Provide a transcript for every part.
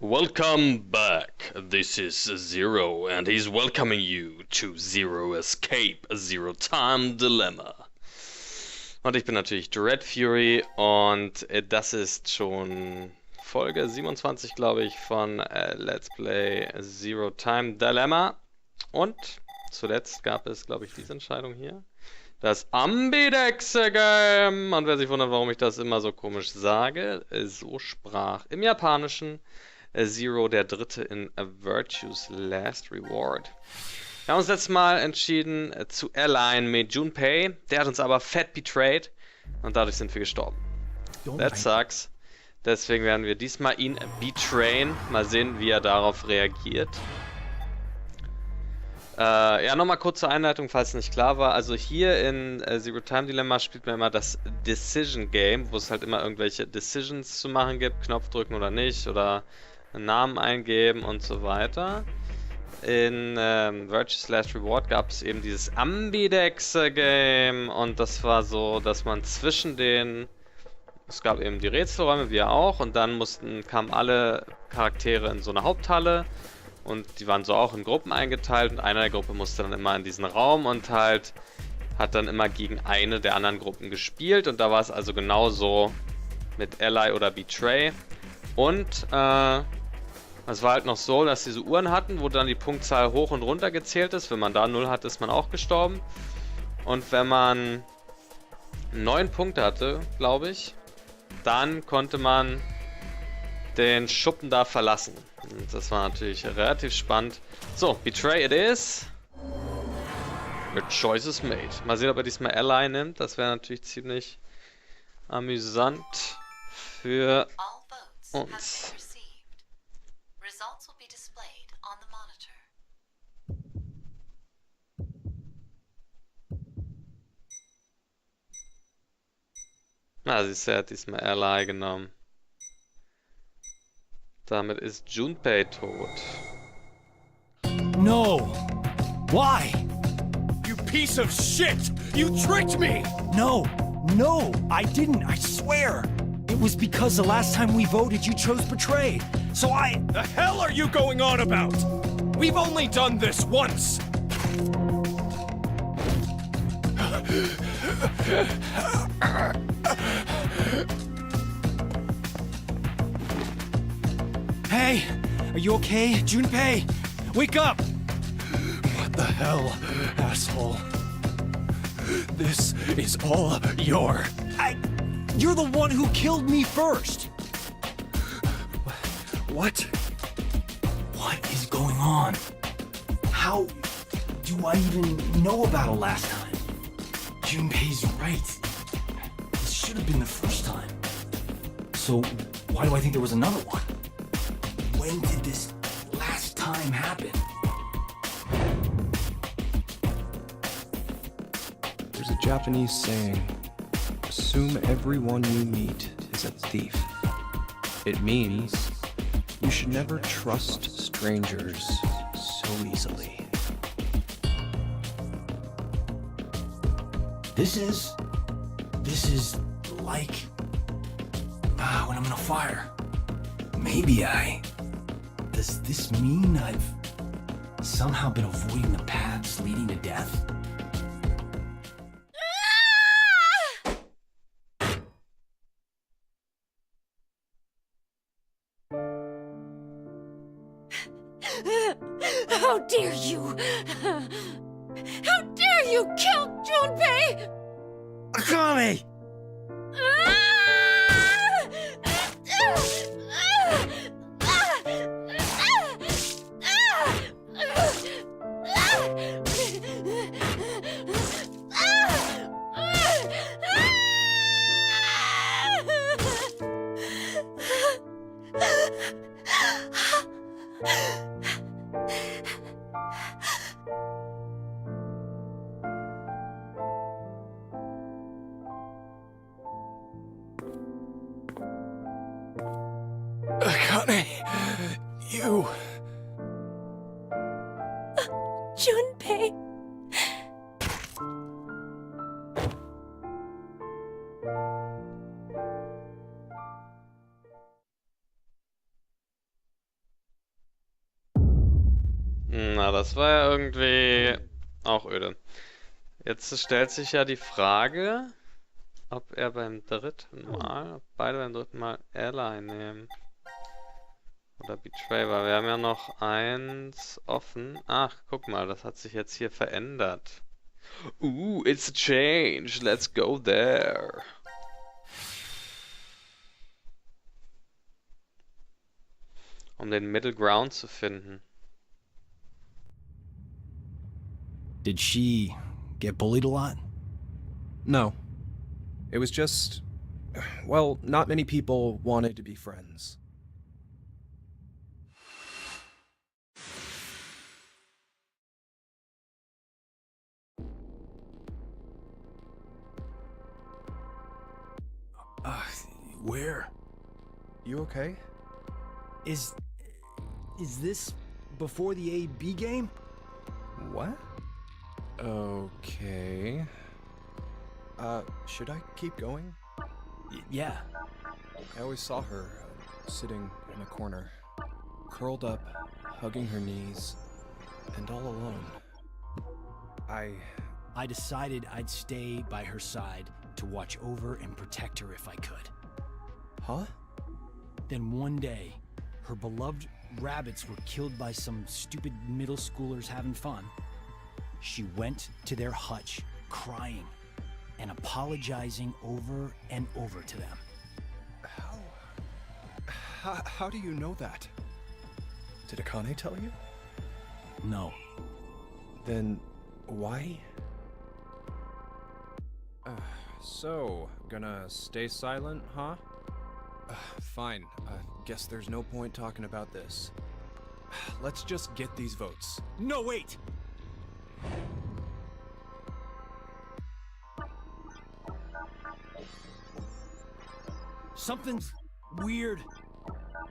Welcome back. This is Zero, and he's welcoming you to Zero Escape, a Zero-Time Dilemma. Und ich bin natürlich Dread Fury und das ist schon Folge 27, glaube ich, von Let's Play Zero-Time Dilemma. Und zuletzt gab es, glaube ich, diese Entscheidung hier. Das Ambidex-Game. Und wer sich wundert, warum ich das immer so komisch sage, so sprach im Japanischen Zero, der Dritte in A Virtue's Last Reward. Wir haben uns letztes Mal entschieden zu align mit Junpei. Der hat uns aber fett betrayed und dadurch sind wir gestorben. That sucks. Deswegen werden wir diesmal ihn betrayen. Mal sehen, wie er darauf reagiert. Ja, nochmal kurze Einleitung, falls es nicht klar war. Also hier in Zero-Time Dilemma spielt man immer das Decision Game, wo es halt immer irgendwelche Decisions zu machen gibt. Knopf drücken oder nicht, oder einen Namen eingeben und so weiter. In Virtue's Last Reward gab es eben dieses Ambidex-Game und das war so, dass man zwischen den... Es gab eben die Rätselräume, wir auch, und dann kamen alle Charaktere in so eine Haupthalle und die waren so auch in Gruppen eingeteilt und einer der Gruppe musste dann immer in diesen Raum und halt hat dann immer gegen eine der anderen Gruppen gespielt und da war es also genauso mit Ally oder Betray. Und es war halt noch so, dass diese Uhren hatten, wo dann die Punktzahl hoch und runter gezählt ist. Wenn man da 0 hatte, ist man auch gestorben. Und wenn man 9 Punkte hatte, glaube ich, dann konnte man den Schuppen da verlassen. Und das war natürlich relativ spannend. So, Betray it is. Your choice is made. Mal sehen, ob er diesmal Ally nimmt. Das wäre natürlich ziemlich amüsant für uns. Na, siehst du, er hat diesmal Ally genommen. Damit ist Junpei tot. No! Why? You piece of shit! You tricked me! No! No! I didn't, I swear! It was because the last time we voted you chose Betray. So The hell are you going on about? We've only done this once! Hey! Are you okay, Junpei? Wake up! What the hell, asshole? This is all You're the one who killed me first! What? What is going on? How do I even know about it last time? Junpei's right. This should have been the first time. So, why do I think there was another one? When did this last time happen? There's a Japanese saying, assume everyone you meet is a thief. It means you should never trust strangers so easily. This is like when I'm in a fire. Does this mean I've somehow been avoiding the paths leading to death? How dare you! How dare you kill Junpei! Akame! Akane, you... Junpei! Na, das war ja irgendwie auch öde. Jetzt stellt sich ja die Frage, ob er beim dritten Mal, ob beide beim dritten Mal Ally nehmen. Oder Betray, weil wir haben ja noch eins offen. Ach, guck mal, das hat sich jetzt hier verändert. It's a change. Let's go there. Um den Middle Ground zu finden. Did she get bullied a lot? No. It was just. Well, not many people wanted to be friends. Where? You okay? Is this before the AB game? What? Okay. Should I keep going? Yeah. I always saw her sitting in a corner, curled up, hugging her knees, and all alone. I decided I'd stay by her side to watch over and protect her if I could. Huh? Then one day, her beloved rabbits were killed by some stupid middle schoolers having fun. She went to their hutch, crying and apologizing over and over to them. How do you know that? Did Akane tell you? No. Then why? So, gonna stay silent, huh? Fine. Guess there's no point talking about this. Let's just get these votes. No, wait! Something's weird.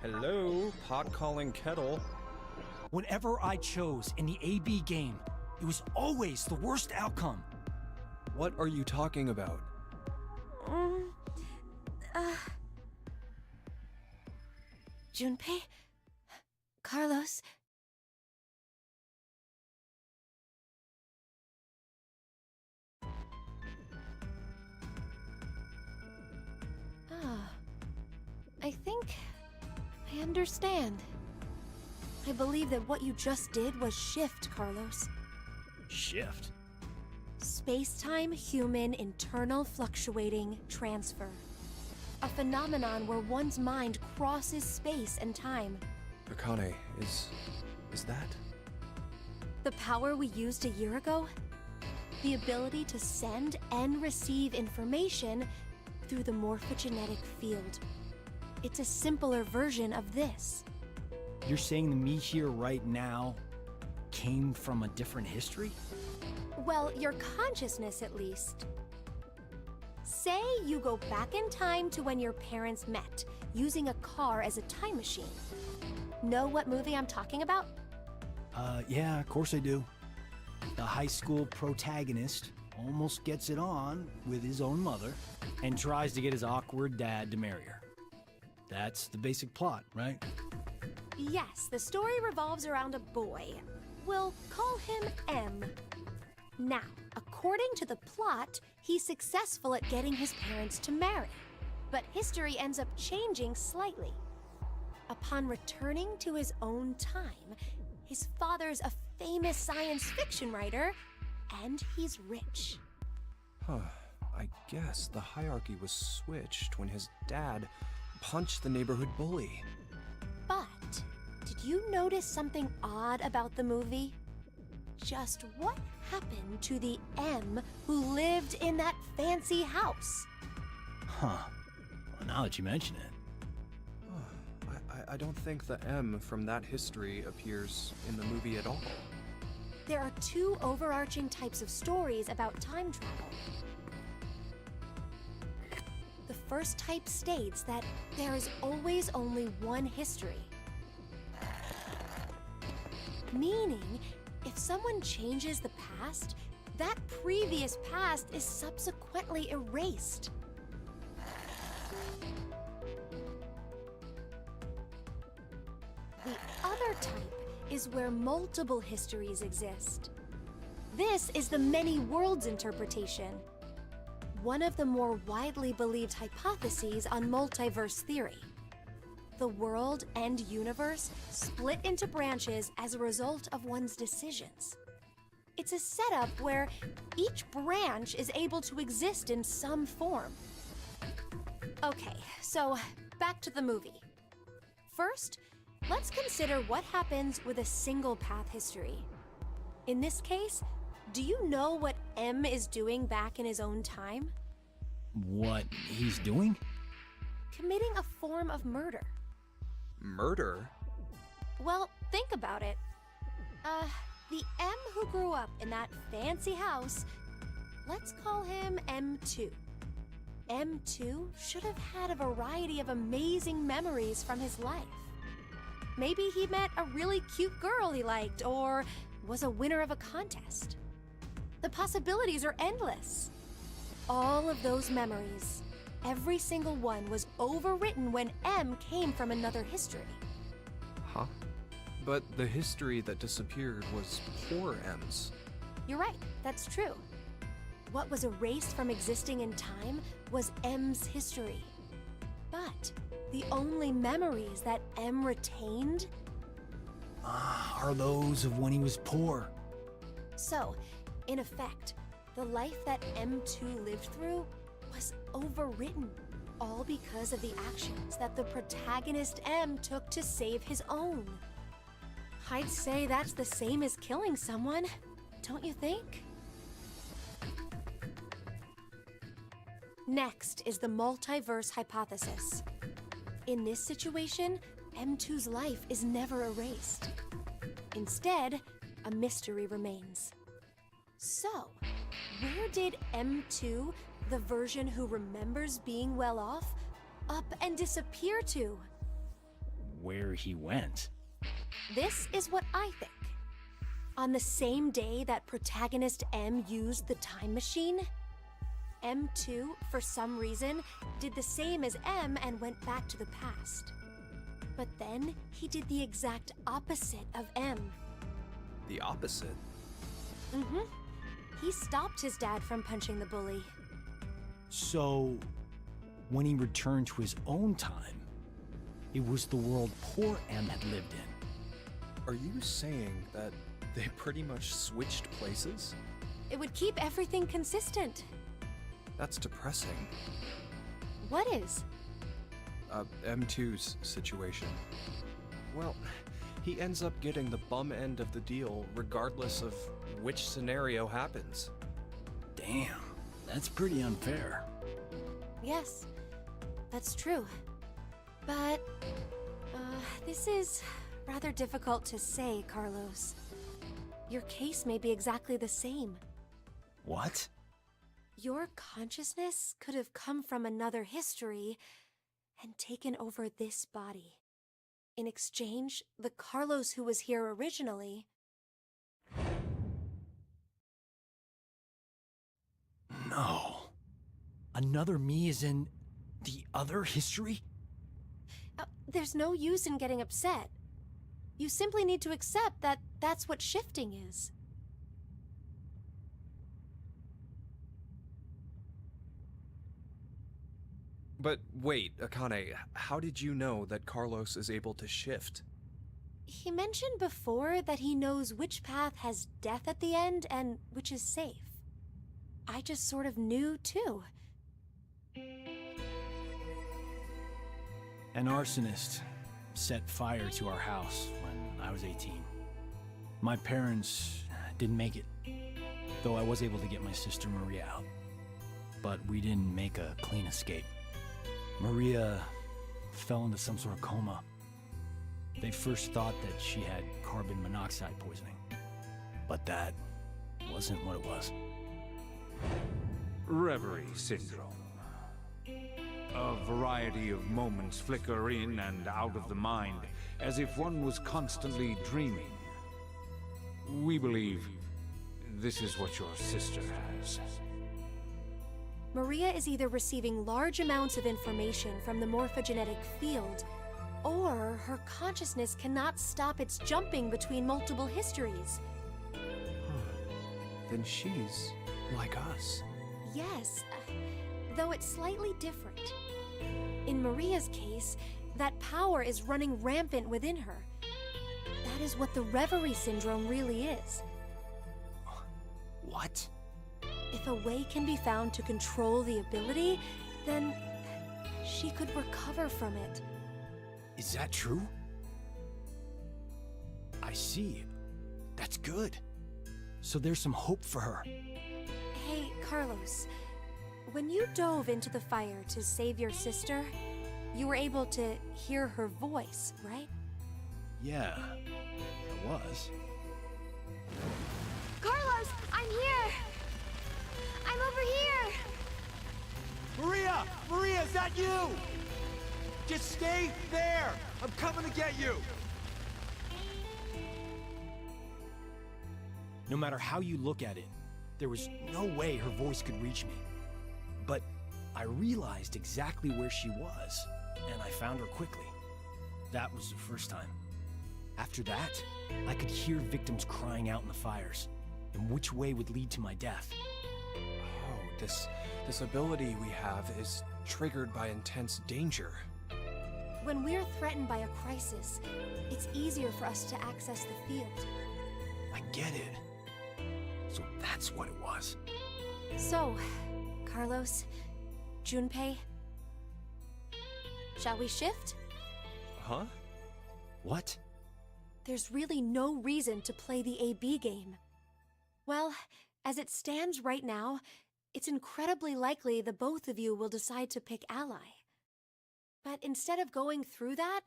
Hello, pot calling kettle. Whenever I chose in the AB game, it was always the worst outcome. What are you talking about? Junpei? Carlos? I think I understand. I believe that what you just did was shift, Carlos. Shift? Space-time human internal fluctuating transfer. A phenomenon where one's mind crosses space and time. Akane, is that? The power we used a year ago? The ability to send and receive information through the morphogenetic field. It's a simpler version of this. You're saying the me here right now came from a different history? Well, your consciousness at least. Say you go back in time to when your parents met, using a car as a time machine. Know what movie I'm talking about? Yeah, of course I do. The high school protagonist almost gets it on with his own mother and tries to get his awkward dad to marry her. That's the basic plot, right? Yes, the story revolves around a boy. We'll call him M. Now, according to the plot, he's successful at getting his parents to marry. But history ends up changing slightly. Upon returning to his own time, his father's a famous science fiction writer, and he's rich. Huh. I guess the hierarchy was switched when his dad punched the neighborhood bully. But, did you notice something odd about the movie? Just what happened to the M who lived in that fancy house? Huh. Well, now that you mention it. I don't think the M from that history appears in the movie at all. There are two overarching types of stories about time travel. The first type states that there is always only one history. Meaning, if someone changes the past, that previous past is subsequently erased. The other type is where multiple histories exist. This is the many worlds interpretation, one of the more widely believed hypotheses on multiverse theory. The world and universe split into branches as a result of one's decisions. It's a setup where each branch is able to exist in some form. Okay, so back to the movie. First, let's consider what happens with a single path history. In this case, do you know what M is doing back in his own time? What he's doing? Committing a form of murder. Murder? Well, think about it. The M who grew up in that fancy house, let's call him M2. M2 should have had a variety of amazing memories from his life. Maybe he met a really cute girl he liked, or was a winner of a contest. The possibilities are endless. All of those memories, every single one was overwritten when M came from another history. Huh? But the history that disappeared was poor M's. You're right, that's true. What was erased from existing in time was M's history. But the only memories that M retained Are those of when he was poor. So, in effect, the life that M2 lived through was overwritten, all because of the actions that the protagonist M took to save his own. I'd say that's the same as killing someone, don't you think? Next is the multiverse hypothesis. In this situation, M2's life is never erased. Instead, a mystery remains. So, where did M2, the version who remembers being well off, up and disappear to? Where he went? This is what I think. On the same day that protagonist M used the time machine, M2, for some reason, did the same as M and went back to the past. But then he did the exact opposite of M. The opposite? Mm-hmm. He stopped his dad from punching the bully. So, when he returned to his own time, it was the world poor M had lived in. Are you saying that they pretty much switched places? It would keep everything consistent. That's depressing. What is? M2's situation. Well, he ends up getting the bum end of the deal regardless of which scenario happens. Damn, that's pretty unfair. Yes, that's true. But, this is rather difficult to say, Carlos. Your case may be exactly the same. What? Your consciousness could have come from another history and taken over this body. In exchange, the Carlos who was here originally... No. Another me is in the other history? There's no use in getting upset. You simply need to accept that that's what shifting is. But wait, Akane, how did you know that Carlos is able to shift? He mentioned before that he knows which path has death at the end and which is safe. I just sort of knew, too. An arsonist set fire to our house when I was 18. My parents didn't make it, though I was able to get my sister Maria out. But we didn't make a clean escape. Maria fell into some sort of coma. They first thought that she had carbon monoxide poisoning, but that wasn't what it was. Reverie syndrome. A variety of moments flicker in and out of the mind, as if one was constantly dreaming. We believe this is what your sister has. Maria is either receiving large amounts of information from the morphogenetic field, Or her consciousness cannot stop its jumping between multiple histories. Then she's like us. Yes, though it's slightly different. In Maria's case, that power is running rampant within her. That is what the Reverie Syndrome really is. What? If a way can be found to control the ability, then she could recover from it. Is that true? I see. That's good. So there's some hope for her. Hey, Carlos. When you dove into the fire to save your sister, you were able to hear her voice, right? Yeah, I was. Carlos, I'm here! I'm over here! Maria! Maria, is that you? Just stay there! I'm coming to get you! No matter how you look at it, there was no way her voice could reach me. But I realized exactly where she was, and I found her quickly. That was the first time. After that, I could hear victims crying out in the fires, and which way would lead to my death. Oh, this ability we have is triggered by intense danger. When we're threatened by a crisis, it's easier for us to access the field. I get it. So that's what it was. So, Carlos, Junpei, shall we shift? Huh? What? There's really no reason to play the AB game. Well, as it stands right now, it's incredibly likely the both of you will decide to pick ally. But instead of going through that,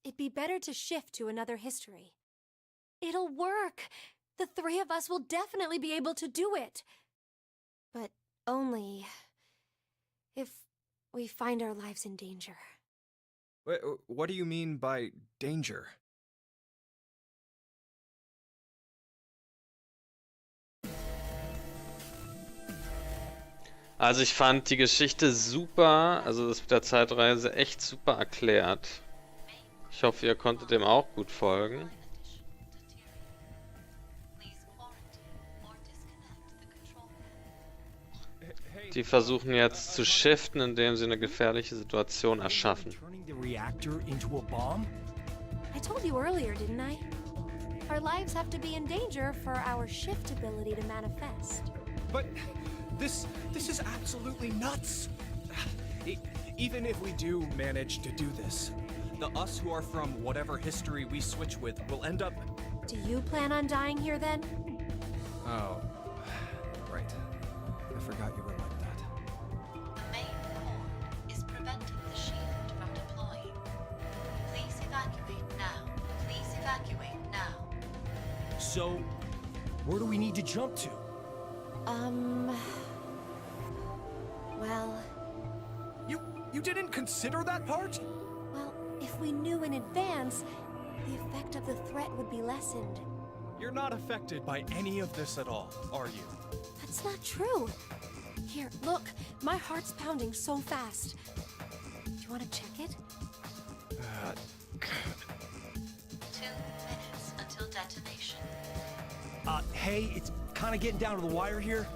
it'd be better to shift to another history. It'll work! The three of us will definitely be able to do it! But only if we find our lives in danger. Wait, what do you mean by danger? Also ich fand die Geschichte super, also das mit der Zeitreise echt super erklärt. Ich hoffe, ihr konntet dem auch gut folgen. Die versuchen jetzt zu shiften, indem sie eine gefährliche Situation erschaffen. Turning the reactor into a bomb? I told you earlier, didn't I? Our lives have to be in danger for our shift ability to manifest. But this is absolutely nuts. Even if we do manage to do this, the us who are from whatever history we switch with will end up... Do you plan on dying here then? Oh, right. I forgot you were like that. The main core is preventing the shield from deploying. Please evacuate now. Please evacuate now. So, where do we need to jump to? Well, You didn't consider that part? well, if we knew in advance, the effect of the threat would be lessened. You're not affected by any of this at all, are you? That's not true. Here, look, my heart's pounding so fast. Do you want to check it? 2 minutes until detonation. Hey, it's kind of getting down to the wire here.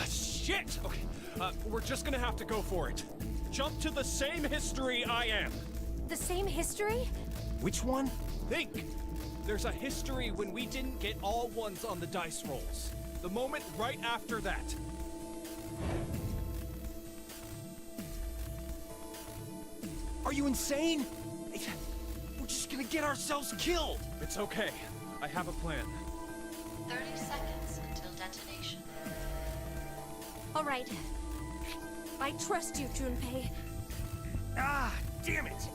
Shit! Okay, we're just gonna have to go for it. Jump to the same history I am. The same history? Which one? Think! There's a history when we didn't get all ones on the dice rolls. The moment right after that. Are you insane? We're just gonna get ourselves killed! It's okay. I have a plan. 30 seconds until detonation. All right. I trust you, Junpei. Ah, damn it!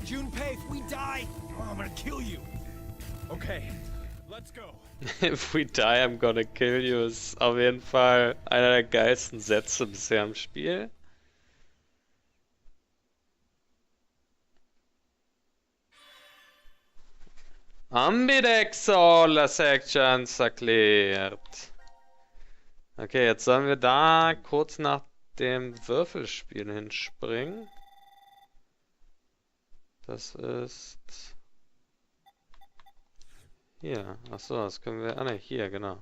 Junpei, if we die, I'm gonna kill you! Okay, let's go. If we die, I'm gonna kill you ist auf jeden Fall einer der geilsten Sätze bisher im Spiel. Ambidextrol Sections erklärt. Okay, jetzt sollen wir da kurz nach dem Würfelspiel hinspringen. Das ist hier. Achso, das können wir. Ah ne, hier, genau.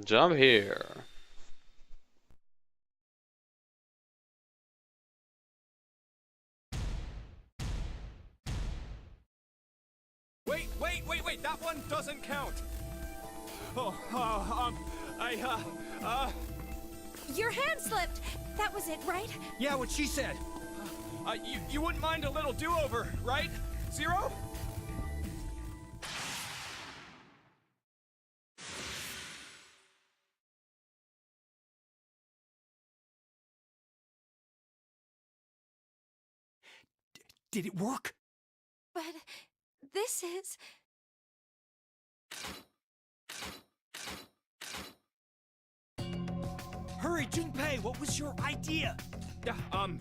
Jump here. Wait, that one doesn't count. Your hand slipped. That was it, right? Yeah, what she said. You wouldn't mind a little do-over, right? Zero? Did it work? But this is... Hurry, Junpei, what was your idea? Yeah,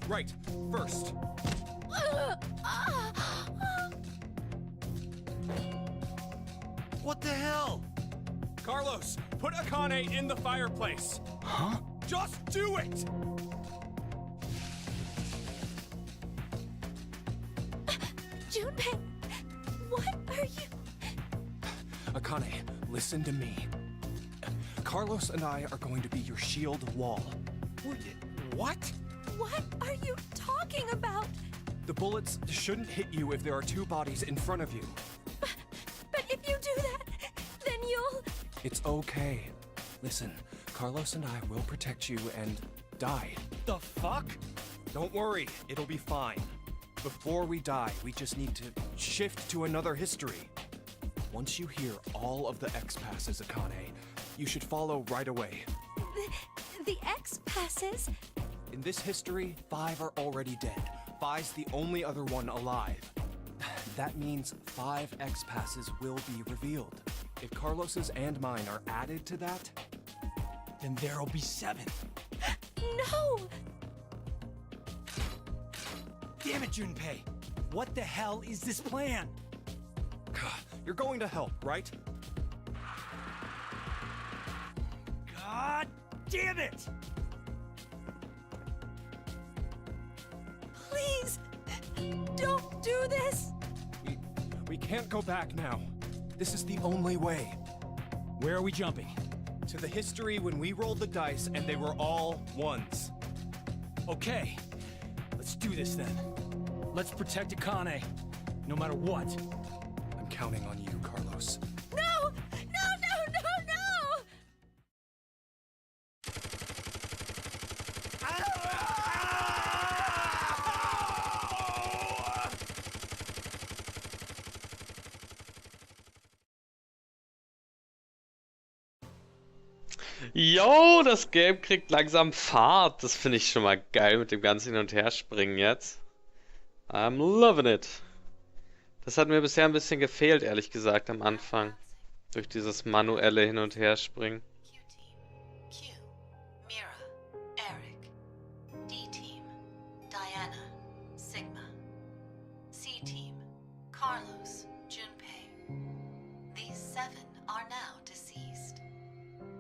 right. First. What the hell? Carlos, put Akane in the fireplace. Huh? Just do it! Junpei, what are you... Akane, listen to me. Carlos and I are going to be your shield wall. What? What are you talking about? The bullets shouldn't hit you if there are two bodies in front of you. But if you do that, then you'll... It's okay. Listen, Carlos and I will protect you and die. The fuck? Don't worry, it'll be fine. Before we die, we just need to shift to another history. Once you hear all of the X-passes, Akane, you should follow right away. The X-passes? In this history, 5 are already dead. 5's the only other one alive. That means 5 X-passes will be revealed. If Carlos's and mine are added to that, Then there'll be 7. No! Damn it, Junpei! What the hell is this plan? you're going to help, right? God damn it! Please, don't do this! We can't go back now. This is the only way. Where are we jumping? To the history when we rolled the dice and they were all ones. Okay, let's do this then. Let's protect Akane, no matter what. I'm counting on you, Carlos. No! No, no, no, no! Yo, das Game kriegt langsam Fahrt. Das finde ich schon mal geil mit dem ganzen Hin- und Herspringen jetzt. I'm loving it. Das hat mir bisher ein bisschen gefehlt, ehrlich gesagt, am Anfang. Durch dieses manuelle Hin- und Herspringen. Q-Team, Q, Mira, Eric. D-Team, Diana, Sigma. C-Team, Carlos, Junpei. These 7 are now deceased.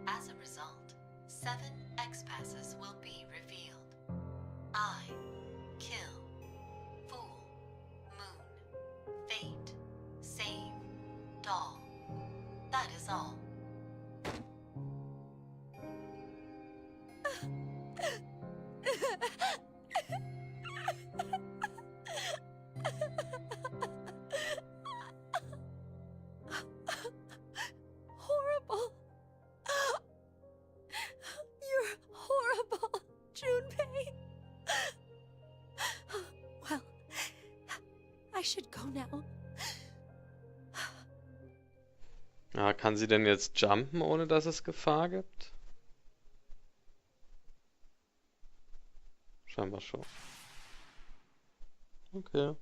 As a result, 7 X-passes will be revealed. I, kill, fool, moon, fate, save, doll. That is all. Horrible. You're horrible, Junpei. Well, I should go now. Ja, kann sie denn jetzt jumpen, ohne dass es Gefahr gibt? Scheinbar schon. Okay.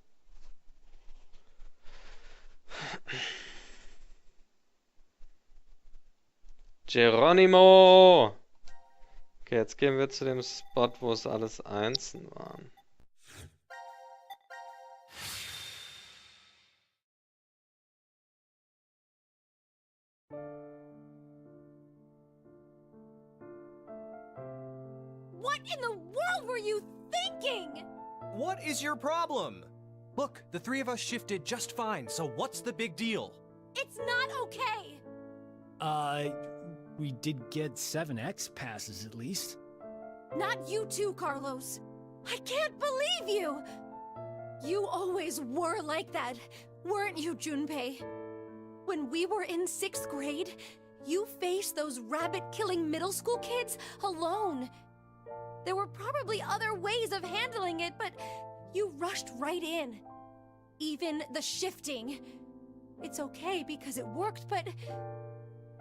Geronimo! Okay, jetzt gehen wir zu dem Spot, wo es alles einzeln waren. What in the world were you thinking? What is your problem? Look, the three of us shifted just fine, so what's the big deal? It's not okay. We did get 7X passes at least. Not you too, Carlos. I can't believe you. You always were like that, weren't you, Junpei? When we were in 6th grade, you faced those rabbit-killing middle school kids alone. There were probably other ways of handling it, but you rushed right in. Even the shifting. It's okay because it worked, but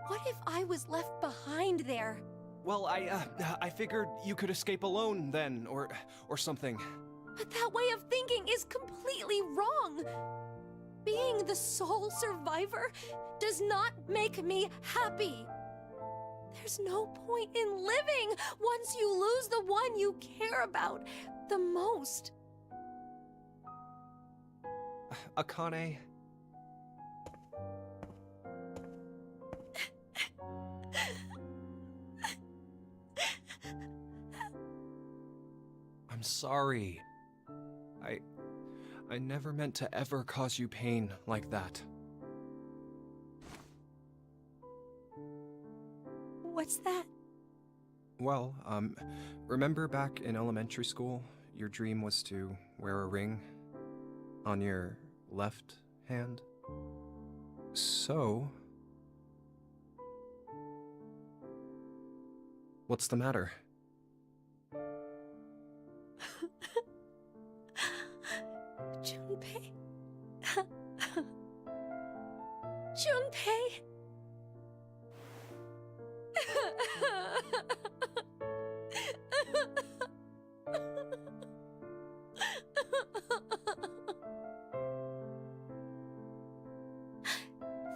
what if I was left behind there? Well, I figured you could escape alone then, or something. But that way of thinking is completely wrong. Being the sole survivor does not make me happy. There's no point in living once you lose the one you care about the most. Akane. I'm sorry. I never meant to ever cause you pain like that. What's that? Well, remember back in elementary school, your dream was to wear a ring on your left hand? So... what's the matter? Junpei. Junpei.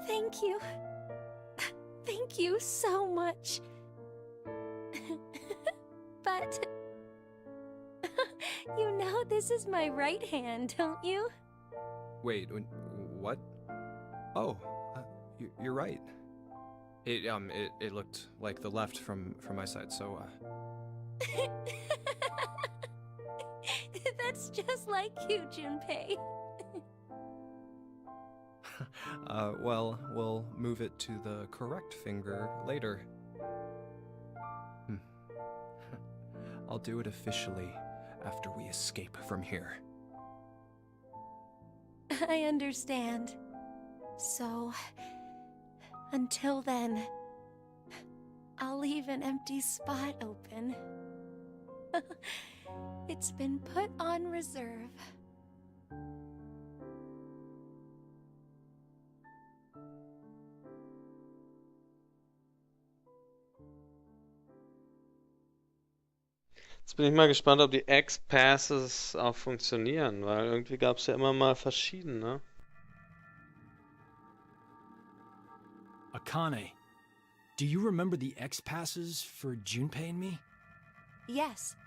Thank you. Thank you so much. But you know this is my right hand, don't you? Wait, what? Oh, you're right. It looked like the left from my side, so, That's just like you, Junpei. well, we'll move it to the correct finger later. I'll do it officially after we escape from here. I understand. So, until then, I'll leave an empty spot open. It's been put on reserve. Jetzt bin ich mal gespannt, ob die X-Passes auch funktionieren, weil irgendwie gab es ja immer mal verschiedene. Akane, do you remember the X passes for Junpei and me? Yes.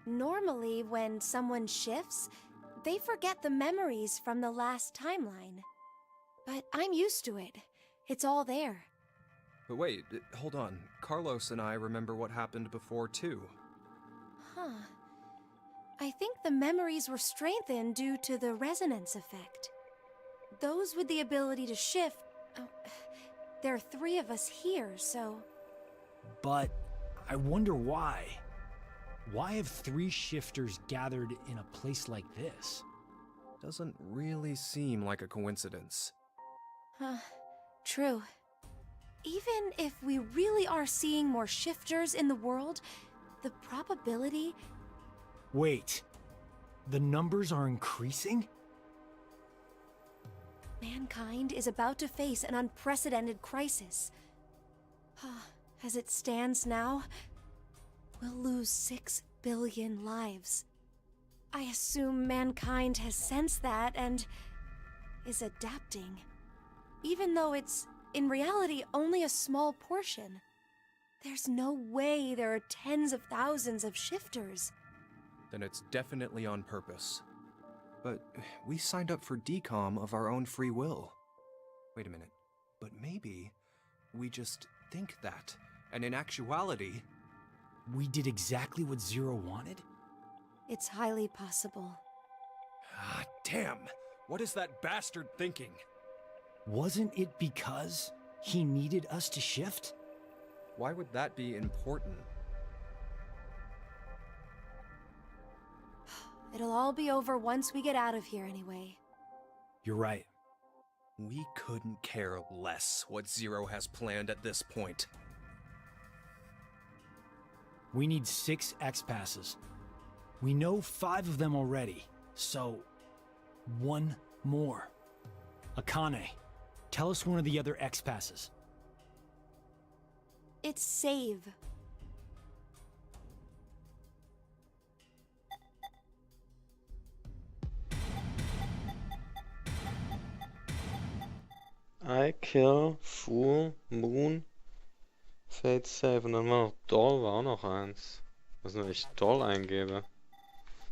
Normally, when someone shifts, they forget the memories from the last timeline. But I'm used to it. It's all there. But wait, hold on. Carlos and I remember what happened before, too. Huh. I think the memories were strengthened due to the resonance effect. Those with the ability to shift... there are 3 of us here, so... But I wonder why. Why have 3 shifters gathered in a place like this? Doesn't really seem like a coincidence. True. Even if we really are seeing more shifters in the world, the probability... Wait, the numbers are increasing? Mankind is about to face an unprecedented crisis. As it stands now, we'll lose 6 billion lives. I assume mankind has sensed that and is adapting. Even though it's, in reality, only a small portion. There's no way there are tens of thousands of shifters. Then it's definitely on purpose. But we signed up for decom of our own free will. Wait a minute. But maybe we just think that, and in actuality, we did exactly what Zero wanted? It's highly possible. Ah, damn! What is that bastard thinking? Wasn't it because he needed us to shift? Why would that be important? It'll all be over once we get out of here anyway. You're right. We couldn't care less what Zero has planned at this point. We need 6 X-Passes. We know 5 of them already, so 1 more. Akane, tell us one of the other X-Passes. It's save. I kill, Fool, Moon, Fate Save und dann war noch Doll, war auch noch eins. Was nur ich Doll eingebe.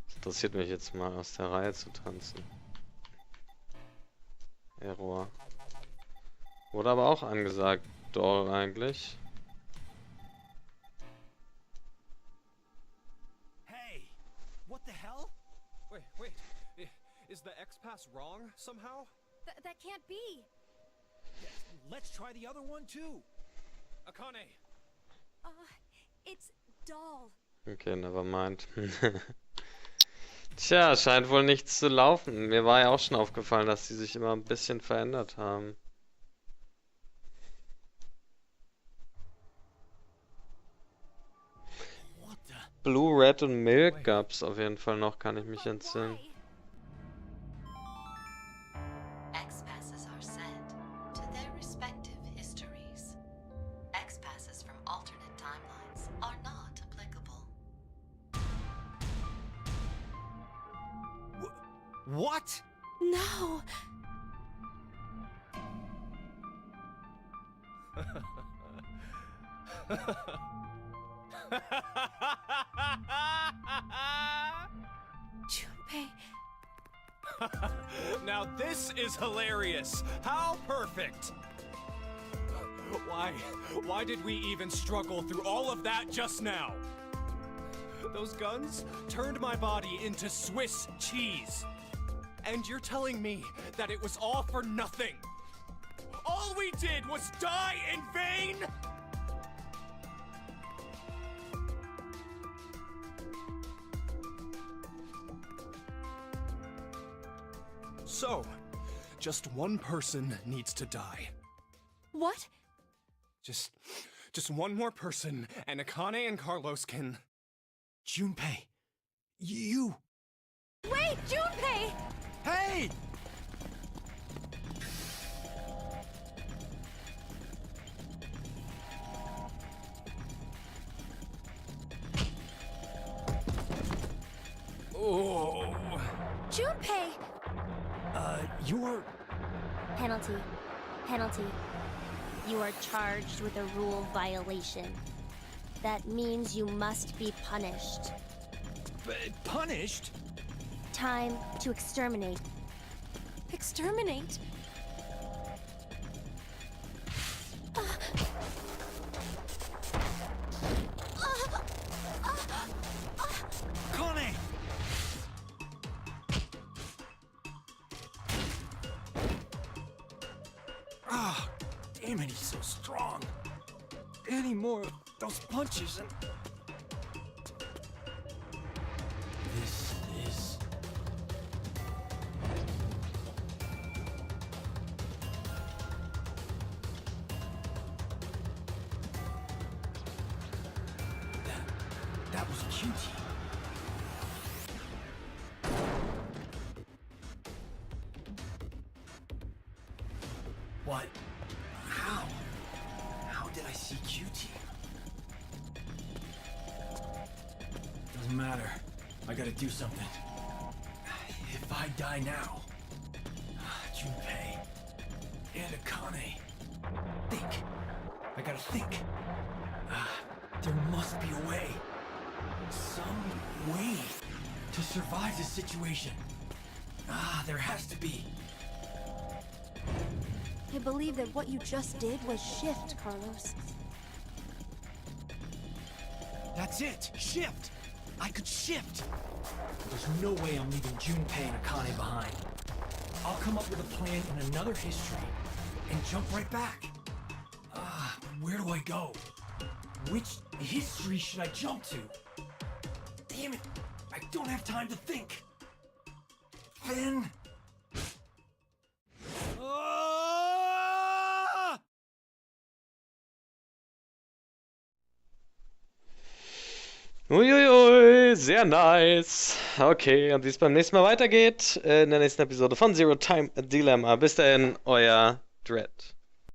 Das interessiert mich jetzt mal, aus der Reihe zu tanzen. Error. Wurde aber auch angesagt, Doll eigentlich. Hey! What the hell? Wait. Is the X-Pass wrong somehow? That can't be. Let's try the other one too. Akane! It's Doll. Okay, never mind. Tja, scheint wohl nichts zu laufen. Mir war ja auch schon aufgefallen, dass die sich immer ein bisschen verändert haben. Blue, Red und Milk gab's auf jeden Fall noch, kann ich mich entsinnen. X-Passes are sent to their respective histories. X-Passes from alternate timelines are not applicable. What? No. Junpei. Now this is hilarious! How perfect! Why did we even struggle through all of that just now? Those guns turned my body into Swiss cheese. And you're telling me that it was all for nothing? All we did was die in vain? So, just one person needs to die. What? Just one more person, and Akane and Carlos can... Junpei, you... Wait, Junpei! Hey! Oh... Junpei! You're... Penalty. Penalty. You are charged with a rule violation. That means you must be punished. Punished? Time to exterminate. Exterminate? Kane! Ah, damn it, he's so strong. Any more of those punches and... This is... That was cutie. What? How? How did I see cutie? Doesn't matter. I gotta do something. If I die now, Junpei and Akane, think. I gotta think. There must be a way. Some way to survive this situation. There has to be. I believe that what you just did was shift, Carlos. That's it! Shift! I could shift! There's no way I'm leaving Junpei and Akane behind. I'll come up with a plan in another history and jump right back. Where do I go? Which history should I jump to? Damn it! I don't have time to think. Then... Uiuiui, sehr nice. Okay, und wie es beim nächsten Mal weitergeht, in der nächsten Episode von Zero Time Dilemma. Bis dahin, euer Dread.